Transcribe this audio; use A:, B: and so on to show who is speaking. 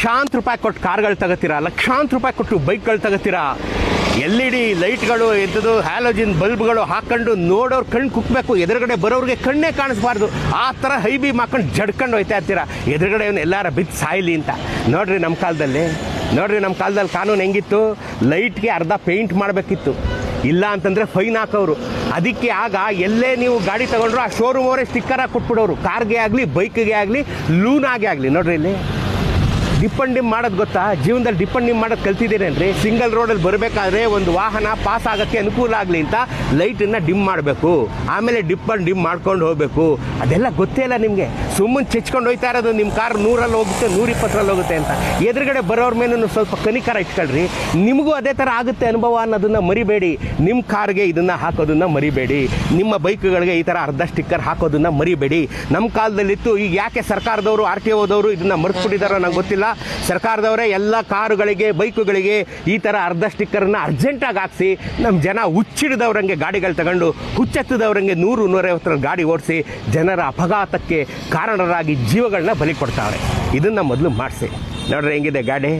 A: ಲಕ್ಷಾಂತರ ರೂಪಾಯಿ ಕೊಟ್ಟು ಕಾರ್ಗಳು ತಗೋತೀರಾ, ಲಕ್ಷಾಂತರ ರೂಪಾಯಿ ಕೊಟ್ಟು ಬೈಕ್ಗಳು ತಗೋತೀರಾ, LED ಲೈಟ್ಗಳು ಎದ್ದದು ಹ್ಯಾಲೋಜಿನ್ ಬಲ್ಬ್ಗಳು ಹಾಕೊಂಡು ನೋಡೋರು ಕಣ್ಣು ಕುಕ್ಕಬೇಕು, ಎದುರುಗಡೆ ಬರೋರಿಗೆ ಕಣ್ಣೇ ಕಾಣಿಸ್ಬಾರ್ದು, ಆ ಥರ ಹೈ ಬೀಮ್ ಹಾಕೊಂಡು ಜಡ್ಕೊಂಡು ಹೋಯ್ತಾ ಇರ್ತೀರಾ, ಎದುರುಗಡೆ ಇವನು ಎಲ್ಲಾರ ಬಿದ್ದು ಸಾಯ್ಲಿ ಅಂತ. ನೋಡ್ರಿ ನಮ್ಮ ಕಾಲದಲ್ಲಿ ಕಾನೂನು ಹೆಂಗಿತ್ತು, ಲೈಟ್ಗೆ ಅರ್ಧ ಪೇಂಟ್ ಮಾಡಬೇಕಿತ್ತು, ಇಲ್ಲ ಅಂತಂದರೆ ಫೈನ್ ಹಾಕೋರು. ಅದಕ್ಕೆ ಆಗ ಎಲ್ಲೇ ನೀವು ಗಾಡಿ ತಗೊಂಡ್ರು ಆ ಶೋರೂಮ್ ಅವರೇ ಸ್ಟಿಕ್ಕರ್ ಹಾಕಿ ಕೊಟ್ಬಿಡೋರು, ಕಾರ್ಗೆ ಆಗಲಿ ಬೈಕ್ಗೆ ಆಗಲಿ ಲೂನಾಗೆ ಆಗಲಿ. ನೋಡ್ರಿ ಇಲ್ಲಿ ಡಿಪ್ ಅಂಡ್ ಡಿಮ್ ಮಾಡೋದು ಗೊತ್ತಾ, ಜೀವನದಲ್ಲಿ ಡಿಪ್ ಅಂಡ್ ಡಿಮ್ ಮಾಡೋದು ಕಲ್ತಿದ್ದೀರೇನ್ರಿ? ಸಿಂಗಲ್ ರೋಡಲ್ಲಿ ಬರಬೇಕಾದ್ರೆ ಒಂದು ವಾಹನ ಪಾಸ್ ಆಗೋಕ್ಕೆ ಅನುಕೂಲ ಆಗಲಿ ಅಂತ ಲೈಟನ್ನು ಡಿಮ್ ಮಾಡಬೇಕು, ಆಮೇಲೆ ಡಿಪ್ ಅಂಡ್ ಡಿಮ್ ಮಾಡ್ಕೊಂಡು ಹೋಗಬೇಕು. ಅದೆಲ್ಲ ಗೊತ್ತೇ ಇಲ್ಲ ನಿಮಗೆ, ಸುಮ್ಮನೆ ಚೆಚ್ಕೊಂಡು ಹೋಗ್ತಾ ಇರೋದು. ನಿಮ್ಮ ಕಾರ್ 100ರಲ್ಲಿ ಹೋಗುತ್ತೆ, 120ರಲ್ಲಿ ಹೋಗುತ್ತೆ ಅಂತ. ಎದುರುಗಡೆ ಬರೋರ ಮೇಲೂ ಸ್ವಲ್ಪ ಕನಿಕರ ಇಟ್ಕೊಳ್ರಿ, ನಿಮಗೂ ಅದೇ ಥರ ಆಗುತ್ತೆ ಅನುಭವ ಅನ್ನೋದನ್ನು ಮರಿಬೇಡಿ. ನಿಮ್ಮ ಕಾರ್ಗೆ ಇದನ್ನು ಹಾಕೋದನ್ನು ಮರಿಬೇಡಿ, ನಿಮ್ಮ ಬೈಕ್ಗಳಿಗೆ ಈ ಥರ ಅರ್ಧ ಸ್ಟಿಕ್ಕರ್ ಹಾಕೋದನ್ನು ಮರಿಬೇಡಿ. ನಮ್ಮ ಕಾಲದಲ್ಲಿತ್ತು, ಈಗ ಯಾಕೆ ಸರ್ಕಾರದವರು RTOದವರು ಇದನ್ನು ಮರೆಸ್ಬಿಟ್ಟಿದ್ದಾರೋ ನಂಗೆ ಗೊತ್ತಿಲ್ಲ. ಸರ್ಕಾರದವರೇ ಎಲ್ಲ ಕಾರುಗಳಿಗೆ ಬೈಕುಗಳಿಗೆ ಈ ಥರ ಅರ್ಧ ಸ್ಟಿಕ್ಕರನ್ನು ಅರ್ಜೆಂಟಾಗಿ ಹಾಕ್ಸಿ ನಮ್ಮ ಜನ ಹುಚ್ಚಿಡಿದವ್ರಂಗೆ ಗಾಡಿಗಳು ತಗೊಂಡು ಹುಚ್ಚೆತ್ತದವ್ರಂಗೆ 100-150 ಗಾಡಿ ಓಡಿಸಿ ಜನರ ಅಪಘಾತಕ್ಕೆ ಕಾರಣರಾಗಿ ಜೀವಗಳನ್ನ ಬಲಿ ಕೊಡ್ತಾವ್ರೆ. ಇದನ್ನು ಮೊದಲು ಮಾಡಿಸಿ. ನೋಡ್ರಿ ಹೆಂಗಿದೆ ಗಾಡಿ.